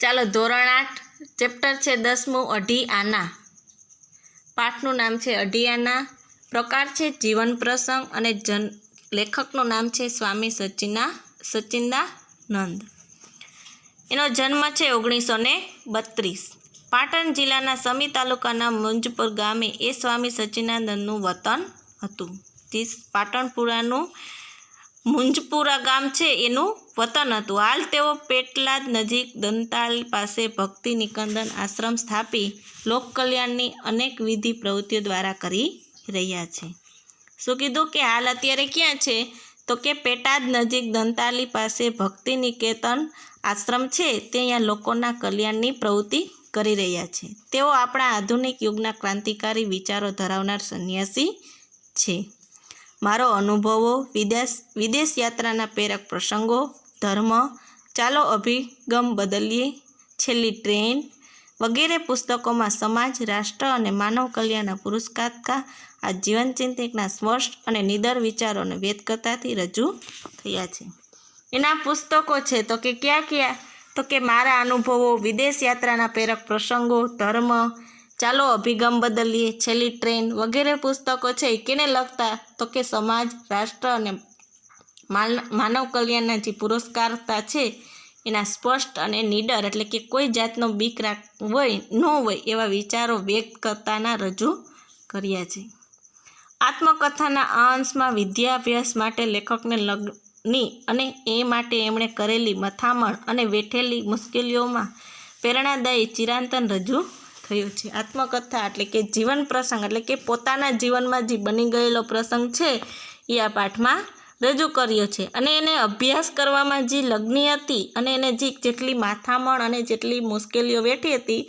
ચાલો ધોરણ 8 ચેપ્ટર છે 10મું અઢી આના. પાઠનું નામ છે અઢી આના. પ્રકાર છે જીવન પ્રસંગ અને લેખકનું નામ છે સ્વામી સચ્ચિદાનંદ. એનો જન્મ છે 1932. પાટણ જિલ્લાના સમી તાલુકાના મુંજપુર ગામે એ સ્વામી સચ્ચિદાનંદનું વતન હતું. જે પાટણપુરાનું મુંજપુરા ગામ છે એનું વતન હતું. હાલ તેઓ પેટલાદ નજીક દંતાલ પાસે ભક્તિ નિકેતન આશ્રમ સ્થાપી લોકકલ્યાણની અનેક વિધિ પ્રવૃત્તિઓ દ્વારા કરી રહ્યા છે. શું કીધું કે હાલ અત્યારે ક્યાં છે? તો કે પેટાદ નજીક દંતાલી પાસે ભક્તિ નિકેતન આશ્રમ છે તે અહીંયા લોકોના કલ્યાણની પ્રવૃત્તિ કરી રહ્યા છે. તેઓ આપણા આધુનિક યુગના ક્રાંતિકારી વિચારો ધરાવનાર સંન્યાસી છે. મારો અનુભવો, વિદેશ યાત્રાના પ્રેરક પ્રસંગો, ધર્મ, ચાલો અભિગમ બદલીએ, છેલ્લી ટ્રેન વગેરે પુસ્તકોમાં સમાજ, રાષ્ટ્ર અને માનવ કલ્યાણના પુરુષાર્થકા આ જીવનચિંતકના સ્પષ્ટ અને નિડર વિચારોને વેદકથાથી રજૂ થયા છે. એના પુસ્તકો છે તો કે કયા? તો કે મારા અનુભવો, વિદેશ યાત્રાના પ્રેરક પ્રસંગો, ધર્મ, ચાલો અભિગમ બદલીએ, છેલ્લી ટ્રેન વગેરે પુસ્તકો છે એ કેને લગતા? તો કે સમાજ, રાષ્ટ્ર અને માનવ કલ્યાણના જે પુરસ્કારતા છે એના સ્પષ્ટ અને નિડર એટલે કે કોઈ જાતનો બીક ન હોય એવા વિચારો વ્યક્ત કરતાના રજૂ કર્યા છે. આત્મકથાના આ અંશમાં વિદ્યાભ્યાસ માટે લેખકને લગની અને એ માટે એમણે કરેલી મથામણ અને વેઠેલી મુશ્કેલીઓમાં પ્રેરણાદાયી ચિંતન રજૂ થયું છે. આત્મકથા એટલે કે જીવન પ્રસંગ એટલે કે પોતાના જીવનમાં જે બની ગયેલો પ્રસંગ છે એ આ પાઠમાં રજૂ કર્યો છે. અને એને અભ્યાસ કરવામાં જે લગ્ની હતી અને એને જેટલી માથામણ અને જેટલી મુશ્કેલીઓ વેઠી હતી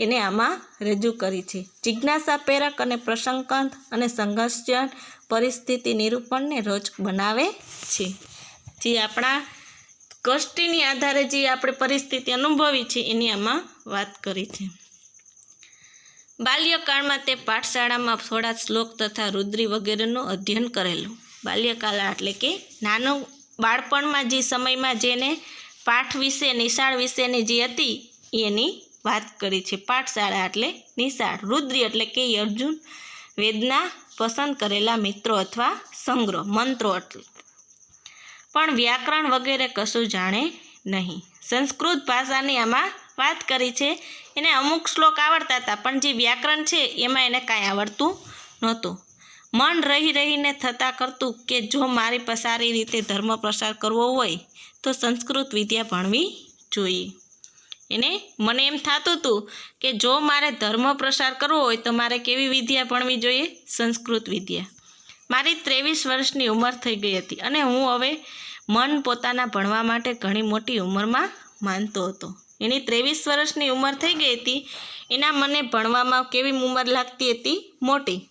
એને આમાં રજૂ કરી છે. જિજ્ઞાસા પ્રેરક અને પ્રસંગકંત અને સંઘર્ષજન પરિસ્થિતિ નિરૂપણને રોચક બનાવે છે. જે આપણા કષ્ટની આધારે જે આપણે પરિસ્થિતિ અનુભવી છે એની આમાં વાત કરી છે. બાલ્યકાળમાં તે પાઠશાળામાં થોડા શ્લોક તથા રુદ્રી વગેરેનું અધ્યયન કરેલું. બાલ્યકાળ એટલે કે નાનું બાળપણમાં જે સમયમાં જેને પાઠ વિશે, નિશાળ વિશેની જે હતી એની વાત કરી છે. પાઠશાળા એટલે નિશાળ. રુદ્રી એટલે કે અર્જુન વેદના પસંદ કરેલા મિત્રો અથવા સંગ્રહ મંત્રો એટલે પણ વ્યાકરણ વગેરે કશું જાણે નહીં. સંસ્કૃત ભાષાની આમાં વાત કરી છે. એને અમુક શ્લોક આવડતા હતા પણ જે વ્યાકરણ છે એમાં એને કાંઈ આવડતું નહોતું. મન રહીને થતાં કરતું કે જો મારી સારી રીતે ધર્મ પ્રસાર કરવો હોય તો સંસ્કૃત વિદ્યા ભણવી જોઈએ. એને મને એમ થતું હતું કે જો મારે ધર્મ પ્રસાર કરવો હોય તો મારે કેવી વિદ્યા ભણવી જોઈએ? સંસ્કૃત વિદ્યા. મારી 23 વર્ષની ઉંમર થઈ ગઈ હતી અને હું હવે મન પોતાના ભણવા માટે ઘણી મોટી ઉંમરમાં માનતો હતો. એની 23 વર્ષની ઉંમર થઈ ગઈ હતી. એના મને ભણવામાં કેવી ઉંમર લાગતી હતી? મોટી.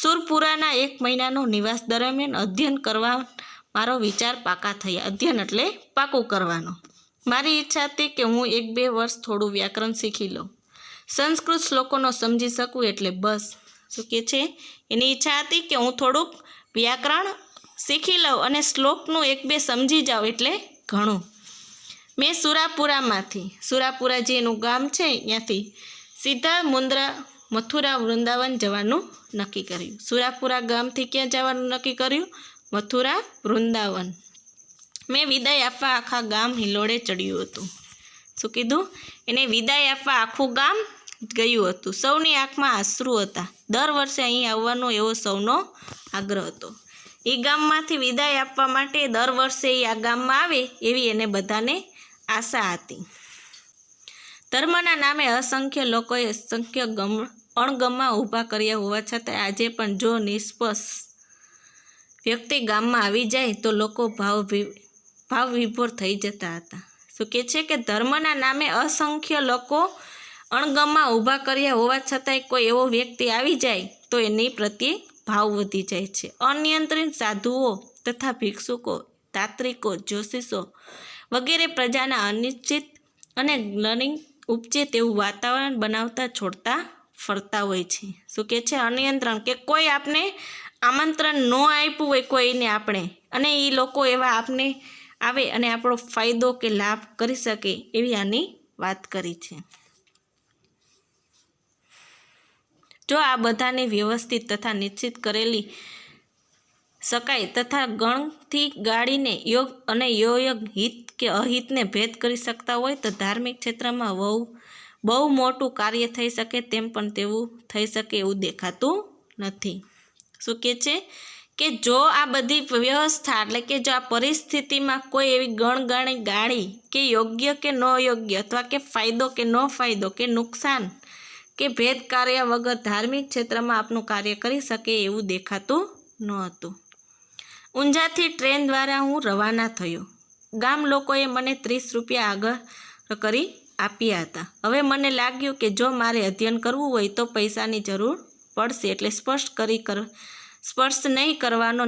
સુરપુરાના 1 મહિનાનો નિવાસ દરમિયાન અધ્યયન કરવા મારો વિચાર પાકા થયા. અધ્યયન એટલે પાકું કરવાનો. મારી ઈચ્છા હતી કે હું 1-2 વર્ષ થોડું વ્યાકરણ શીખી લઉં, સંસ્કૃત શ્લોકોનો સમજી શકું એટલે બસ. શું કે છે? એની ઈચ્છા હતી કે હું થોડુંક વ્યાકરણ શીખી લઉં અને શ્લોકનું 1-2 સમજી જાઉં એટલે ઘણું. મેં સુરાપુરા જે એનું ગામ છે ત્યાંથી સીધા મથુરા વૃંદાવન જવાનું નક્કી કર્યું. સુરાપુરા ગામથી ક્યાં જવાનું નક્કી કર્યું? મથુરા વૃંદાવન. મેં વિદાય આપવા આખા ગામ હિલોડે ચડ્યું હતું. શું કીધું? એને વિદાય આપવા આખું ગામ ગયું હતું. સૌની આંખમાં આંસુ હતા. દર વર્ષે અહીં આવવાનો એવો સૌનો આગ્રહ હતો. એ ગામમાંથી વિદાય આપવા માટે દર વર્ષે એ આ ગામમાં આવે એવી એને બધાને આશા હતી. ધર્મના નામે અસંખ્ય લોકોએ અસંખ્ય અણગમા ઊભા કર્યા હોવા છતાં આજે પણ જો નિષ્પક્ષ વ્યક્તિ ગામમાં આવી જાય તો લોકો ભાવ વિભોર થઈ જતા હતા. શું કહે છે કે ધર્મના નામે અસંખ્ય લોકો અણગમા ઊભા કર્યા હોવા છતાંય કોઈ એવો વ્યક્તિ આવી જાય તો એની પ્રત્યે ભાવ વધી જાય છે. અનિયંત્રિત સાધુઓ તથા ભિક્ષુકો, તાંત્રિકો, જ્યોતિષો વગેરે પ્રજાના અનિશ્ચિત અને ગ્લનિંગ ઉપજે તેવું વાતાવરણ બનાવતા છોડતા ફરતા હોય છે. શું કે છે? અનિયંત્રણ કે કોઈ આપને આમંત્રણ ન આપ્યું હોય કોઈને આપણે અને એ લોકો એવા આપને આવે અને આપણો ફાયદો કે લાભ કરી શકે એવી આની વાત કરી છે. જો આ બધાને વ્યવસ્થિત તથા નિશ્ચિત કરેલી શકાય તથા ગણથી ગાળીને યોગ અને યોગ હિત કે અહિતને ભેદ કરી શકતા હોય તો ધાર્મિક ક્ષેત્રમાં બહુ મોટું કાર્ય થઈ શકે તેમ પણ તેવું થઈ શકે એવું દેખાતું નથી. શું કહે છે કે જો આ બધી વ્યવસ્થા એટલે કે જો આ પરિસ્થિતિમાં કોઈ એવી ગણગાણી ગાળી કે યોગ્ય કે ન યોગ્ય અથવા કે ફાયદો કે ન ફાયદો કે નુકસાન કે ભેદ કાર્ય વગર ધાર્મિક ક્ષેત્રમાં આપનું કાર્ય કરી શકે એવું દેખાતું ન હતું. ઊંઝાથી ટ્રેન દ્વારા હું રવાના થયો. ગામ લોકોએ મને 30 રૂપિયા આગળ કરી આપ્યા હતા. હવે મને લાગ્યું કે જો મારે અધ્યયન કરવું હોય તો પૈસાની જરૂર પડશે એટલે સ્પર્શ નહીં કરવાનો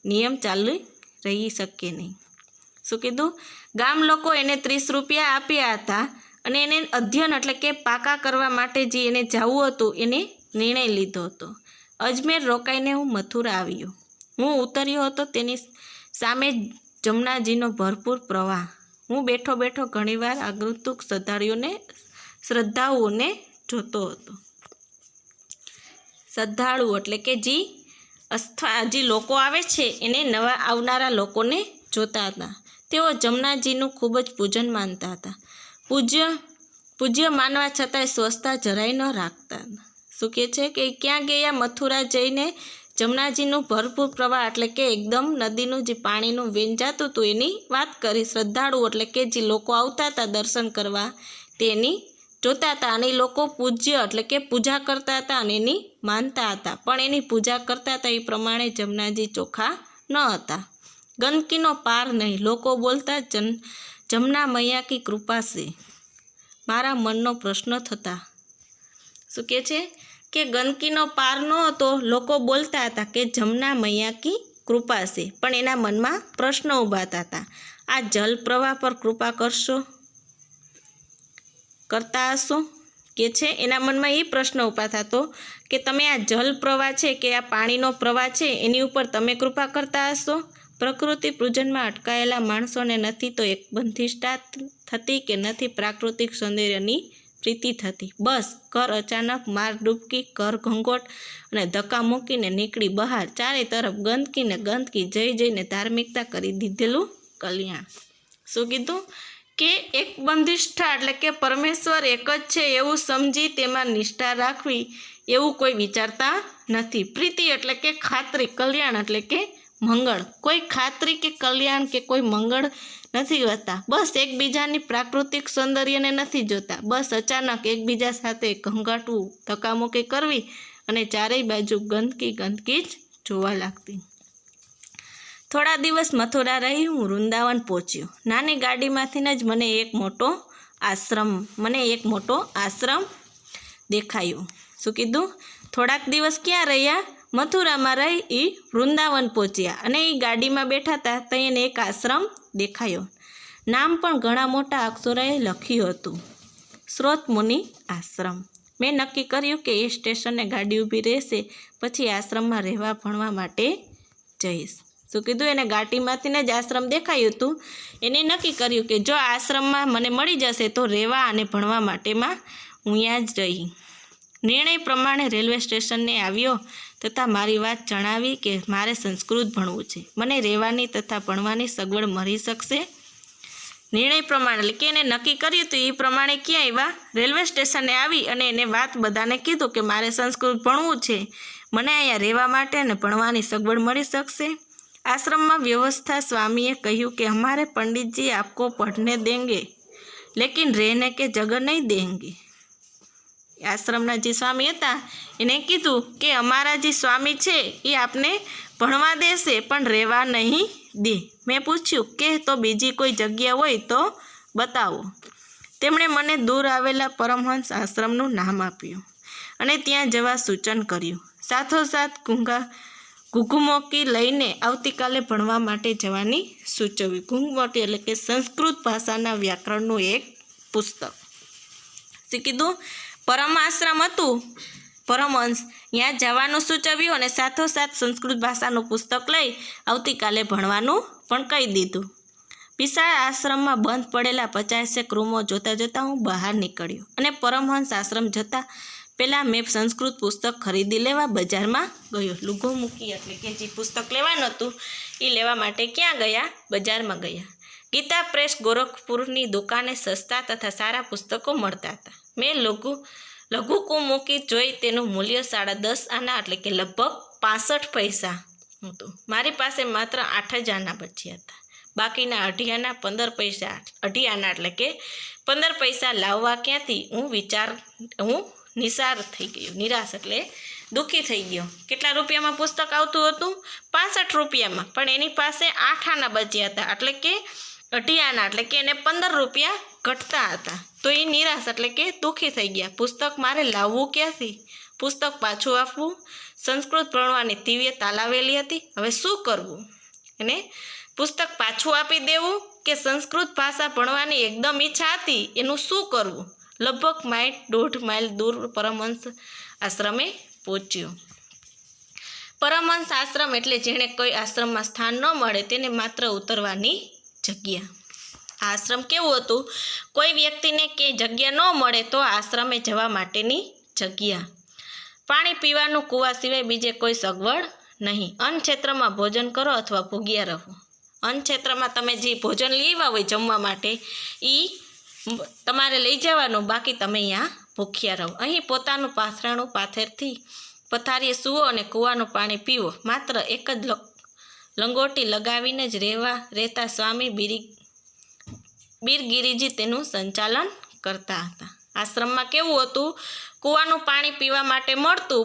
નિયમ ચાલુ રહી શકે નહીં. શું કીધું? ગામ લોકો એને 30 રૂપિયા આપ્યા હતા અને એને અધ્યયન એટલે કે પાકા કરવા માટે જે એને જવું હતું એને નિર્ણય લીધો હતો. અજમેર રોકાઈને હું મથુરા આવ્યો. હું ઉતર્યો હતો તેની સામે જમનાજીનો ભરપૂર પ્રવાહ. હું બેઠો બેઠો ઘણીવાર આગંતુક શ્રદ્ધાળુઓને જોતો હતો. શ્રદ્ધાળુ એટલે કે જે લોકો આવે છે એને નવા આવનારા લોકોને જોતા હતા. તેઓ જમનાજીનું ખૂબ જ પૂજન માનતા હતા. પૂજ્ય માનવા છતાંય સ્વસ્થતા જરાય ન રાખતા. શું કહે છે કે ક્યાં ગયા? મથુરા જઈને જમનાજીનું ભરપૂર પ્રવાહ એટલે કે એકદમ નદીનું જે પાણીનું વેન જતું હતું એની વાત કરી. શ્રદ્ધાળુ એટલે કે જે લોકો આવતા હતા દર્શન કરવા તેની જોતા હતા અને લોકો પૂજ્ય એટલે કે પૂજા કરતા હતા અને એની માનતા હતા. પણ એની પૂજા કરતા હતા એ પ્રમાણે જમનાજી ચોખ્ખા ન હતા. ગંદકીનો પાર નહીં. લોકો બોલતા જમના મૈયા કી કૃપા છે. મારા મનનો પ્રશ્ન થતા. શું કહે છે કે ગંદકીનો પાર ન હતો. લોકો બોલતા હતા કે જમના મૈયા કી કૃપા છે, પણ એના મનમાં પ્રશ્ન ઊભાતા હતા. આ જલ પ્રવાહ પર કૃપા કરતા હશો કે છે એના મનમાં એ પ્રશ્ન ઊભા થતો કે તમે આ જલ પ્રવાહ છે કે આ પાણીનો પ્રવાહ છે એની ઉપર તમે કૃપા કરતા હશો. પ્રકૃતિ પૂજનમાં અટકાયેલા માણસોને નથી તો એક બંધિષ્ઠા થતી કે નથી પ્રાકૃતિક સૌંદર્યની પ્રીતિ થતી. બસ ઘર અચાનક માર ડૂબકી, ઘર ઘંગોટ અને ધક્કા મૂકીને નીકળી બહાર. ચારે તરફ ગંદકી જઈને ધાર્મિકતા કરી દીધેલું કલ્યાણ. શું કીધું કે એક બંધિષ્ઠા એટલે કે પરમેશ્વર એક જ છે એવું સમજી તેમાં નિષ્ઠા રાખવી એવું કોઈ વિચારતા નથી. પ્રીતિ એટલે કે ખાતરી, કલ્યાણ એટલે કે મંગળ. કોઈ ખાતરી કે કલ્યાણ કે કોઈ મંગળ નથી હોતા. બસ એકબીજાની પ્રાકૃતિક સૌંદર્યને નથી જોતા. બસ અચાનક એકબીજા સાથે ઘંઘાટવું, ધક્કામુક્કી કરવી અને ચારેય બાજુ ગંદકી જ જોવા લાગતી. થોડા દિવસ મથુરા રહી હું વૃંદાવન પહોંચ્યો. નાની ગાડીમાંથી જ મને એક મોટો આશ્રમ દેખાયો. શું કીધું? થોડાક દિવસ ક્યાં રહ્યા? મથુરામાં રહી વૃંદાવન પહોંચ્યા અને એ ગાડીમાં બેઠા હતા ત્યાં એને એક આશ્રમ દેખાયો. નામ પણ ઘણા મોટા અક્ષરોએ લખ્યું હતું, સ્રોત મુનિ આશ્રમ. મેં નક્કી કર્યું કે એ સ્ટેશને ગાડી ઊભી રહેશે પછી આશ્રમમાં રહેવા ભણવા માટે જઈશ. શું કીધું? એને ગાડીમાંથી જ આશ્રમ દેખાયું હતું. એને નક્કી કર્યું કે જો આશ્રમમાં મને મળી જશે તો રહેવા અને ભણવા માટેમાં હું ત્યાં જ રહી. નિર્ણય પ્રમાણે રેલવે સ્ટેશને આવ્યો તથા મારી વાત જણાવી કે મારે સંસ્કૃત ભણવું છે. મને રહેવાની તથા ભણવાની સગવડ મળી શકશે? નિર્ણય પ્રમાણે એટલે કે એને નક્કી કર્યું હતું એ પ્રમાણે ક્યાં આવ્યા? રેલવે સ્ટેશને આવી અને એને વાત બધાને કીધું કે મારે સંસ્કૃત ભણવું છે, મને અહીંયા રહેવા માટે અને ભણવાની સગવડ મળી શકશે? આશ્રમમાં વ્યવસ્થા સ્વામીએ કહ્યું કે હમારે પંડિતજી આપકો પઢને દેંગે લેકિન રહેને કે જગહ નહીં દેંગે. આશ્રમના જે સ્વામી હતા એને કીધું કે અમારા જે સ્વામી છે એ આપને ભણવા દેશે પણ રહેવા નહીં દે. મેં પૂછ્યું કે તો બીજી કોઈ જગ્યા હોય તો બતાવો. તેમણે મને દૂર આવેલા પરમહંસ આશ્રમનું નામ આપ્યું અને ત્યાં જવા સૂચન કર્યું. સાથોસાથ ઘુઘુમોકી લઈને આવતીકાલે ભણવા માટે જવાની સૂચવ્યું. ઘુઘુમોકી એટલે કે સંસ્કૃત ભાષાના વ્યાકરણનું એક પુસ્તક. શું કીધું? પરમ આશ્રમ હતું, પરમહંસ, ત્યાં જવાનું સૂચવ્યું અને સાથોસાથ સંસ્કૃત ભાષાનું પુસ્તક લઈ આવતીકાલે ભણવાનું પણ કહી દીધું. વિશાળ આશ્રમમાં બંધ પડેલા 50 રૂમો જોતા જોતા હું બહાર નીકળ્યો અને પરમહંસ આશ્રમ જતાં પહેલાં મેં સંસ્કૃત પુસ્તક ખરીદી લેવા બજારમાં ગયો. લુગો મૂકી એટલે કે જે પુસ્તક લેવાનું હતું એ લેવા માટે ક્યાં ગયા? બજારમાં ગયા. ગીતા પ્રેસ ગોરખપુરની દુકાને સસ્તા તથા સારા પુસ્તકો મળતા હતા. મેં લઘુકુ મૂકી જોઈ તેનું મૂલ્ય 10.5 આના એટલે કે લગભગ 65 પૈસા હતું. મારી પાસે માત્ર 8 જ આના બચ્યા હતા. બાકીના 2.5 આના 15 પૈસા 2.5 આના એટલે કે 15 પૈસા લાવવા ક્યાંથી? હું નિરાશ થઈ ગયો. નિરાશ એટલે દુઃખી થઈ ગયો. કેટલા રૂપિયામાં પુસ્તક આવતું હતું? 65 રૂપિયામાં. પણ એની પાસે 8 આના બચ્યા હતા એટલે કે 2.5 આના એટલે કે એને 15 રૂપિયા ઘટતા હતા. તો એ નિરાશ એટલે કે દુઃખી થઈ ગયા. પુસ્તક મારે લાવવું ક્યાંથી? પુસ્તક પાછું આપવું? સંસ્કૃત ભણવાની તીવ્ર તાલાવેલી હતી. હવે શું કરવું? એને પુસ્તક પાછું આપી દેવું કે સંસ્કૃત ભાષા ભણવાની એકદમ ઈચ્છા હતી, એનું શું કરવું? લગભગ 1.5 માઇલ દૂર પરમહંસ આશ્રમે પહોંચ્યો. પરમહંસ આશ્રમ એટલે જેણે કોઈ આશ્રમમાં સ્થાન ન મળે તેને માત્ર ઉતરવાની જગ્યા. આ આશ્રમ કેવું હતું? કોઈ વ્યક્તિને કે જગ્યા ન મળે તો આશ્રમે જવા માટેની જગ્યા. પાણી પીવાનું કૂવા સિવાય બીજે કોઈ સગવડ નહીં. અન્ન ક્ષેત્રમાં ભોજન કરો અથવા ભૂગ્યા રહો. અન્ન ક્ષેત્રમાં તમે જે ભોજન લઈ આવ્યા હોય જમવા માટે એ તમારે લઈ જવાનું, બાકી તમે અહીંયા ભૂખ્યા રહો. અહીં પોતાનું પાથરાણું પાથરથી પથારીએ સૂવો અને કૂવાનું પાણી પીવો. માત્ર એક જ લંગોટી લગાવીને જ રહેતા સ્વામી બીરગિરીજી તેનું સંચાલન કરતા હતા. આશ્રમમાં કેવું હતું? કૂવાનું પાણી પીવા માટે મળતું,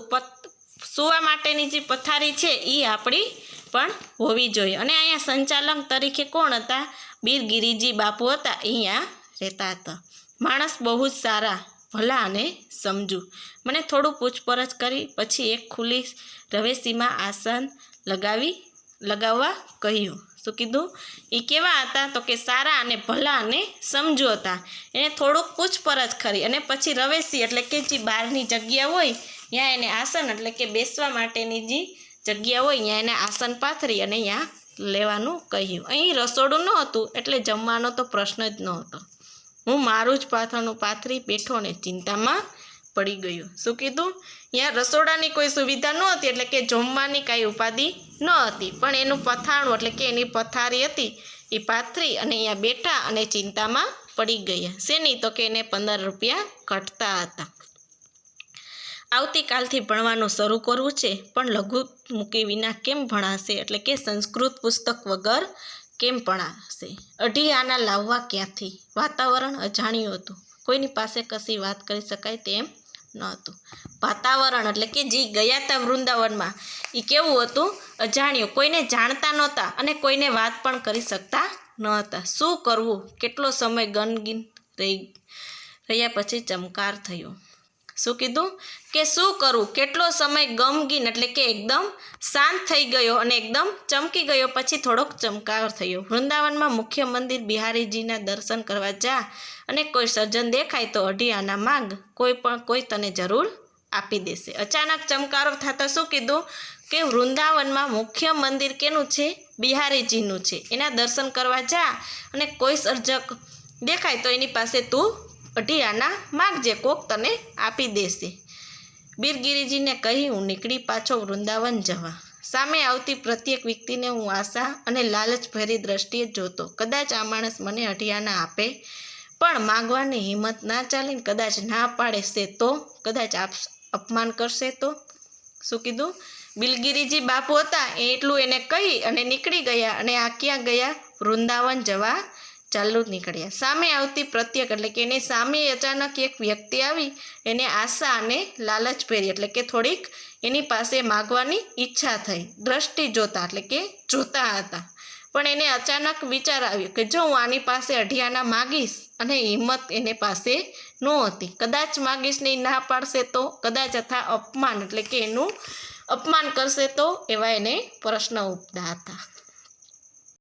સૂવા માટેની જે પથારી છે એ આપણી પણ હોવી જોઈએ. અને અહીંયા સંચાલક તરીકે કોણ હતા? બીરગિરીજી બાપુ હતા. અહીંયા રહેતા હતા. માણસ બહુ જ સારા, ભલા અને સમજુ. મને થોડું પૂછપરછ કરી પછી એક ખુલ્લી રવેશીમાં આસન લગાવવા કહ્યું. શું કીધું? એ કેવા હતા? તો કે સારા અને ભલા અને સમજુ હતા. એને થોડુંક પૂછપરછ કરી અને પછી રવેશી એટલે કે જે બહારની જગ્યા હોય ત્યાં એને આસન એટલે કે બેસવા માટેની જે જગ્યા હોય ત્યાં એને આસન પાથરી અને ત્યાં લેવાનું કહ્યું. અહીં રસોડું ન હતું એટલે જમવાનો તો પ્રશ્ન જ ન હતો. હું મારું જ પાથરણું પાથરી બેઠો ને ચિંતામાં પડી ગયો. શું કીધું? ત્યાં રસોડાની કોઈ સુવિધા ન હતી એટલે કે જમવાની કાંઈ ઉપાધિ ન હતી, પણ એનું પથાણું એટલે કે એની પથારી હતી એ પાથરી અને અહીંયા બેઠા અને ચિંતામાં પડી ગયા. શેની? તો કે એને 15 રૂપિયા ઘટતા હતા. આવતીકાલથી ભણવાનું શરૂ કરવું છે, પણ લઘુ મૂકી વિના કેમ ભણાશે? એટલે કે સંસ્કૃત પુસ્તક વગર કેમ ભણાશે? 2.5 આના લાવવા ક્યાંથી? વાતાવરણ અજાણ્યું હતું. કોઈની પાસે કશી વાત કરી શકાય તેમ ન હતું. વાતાવરણ એટલે કે જે ગયા હતા વૃંદાવનમાં એ કેવું હતું? અજાણ્યું. કોઈને જાણતા નહોતા અને કોઈને વાત પણ કરી શકતા ન હતા. શું કરવું? કેટલો સમય ગમગીન રહ્યા પછી ચમકાર થયો. શું કીધું? કે શું કરવું? કેટલો સમય ગમગીન એટલે કે એકદમ શાંત થઈ ગયો અને એકદમ ચમકી ગયો પછી થોડોક ચમકાર થયો. વૃંદાવનમાં મુખ્ય મંદિર બિહારીજીના દર્શન કરવા જા અને કોઈ સજ્જન દેખાય તો 2.5 આના માંગ, કોઈ તને જરૂર આપી દેશે. અચાનક ચમકારો થતાં શું કીધું? કે વૃંદાવનમાં મુખ્ય મંદિર કેનું છે? બિહારીજીનું છે. એના દર્શન કરવા જા અને કોઈ સર્જક દેખાય તો એની પાસે તું 2.5 આના માગજે, કોક તને આપી દેશે. બીરગિરીજીને કહી હું નીકળી પાછો વૃંદાવન જવા. સામે આવતી પ્રત્યેક વ્યક્તિને હું આશા અને લાલચભરી દ્રષ્ટિએ જોતો. કદાચ આ માણસ મને 2.5 આના આપે, પણ માગવાની હિંમત ના ચાલીને કદાચ ના પાડે છે તો, કદાચ અપમાન કરશે તો. શું કીધું? બીરગિરીજી બાપુ હતા એ એટલું એને કહી અને નીકળી ગયા. અને આ ક્યાં ગયા? વૃંદાવન જવા ચાલુ નીકળ્યા. સામે આવતી પ્રત્યેક એટલે કે એની સામે અચાનક એક વ્યક્તિ આવી. એને આશા અને લાલચભેરી એટલે કે થોડીક એની પાસે માગવાની ઈચ્છા થઈ. દ્રષ્ટિ જોતા એટલે કે જોતા હતા. પણ એને અચાનક વિચાર આવ્યો કે જો હું આની પાસે 2.5 આના માગીશ અને હિંમત એને પાસે નહોતી, કદાચ માગીશ ને ના પાડશે તો, કદાચ અથવા અપમાન એટલે કે એનું અપમાન કરશે તો, એવા એને પ્રશ્ન ઉઠતા હતા.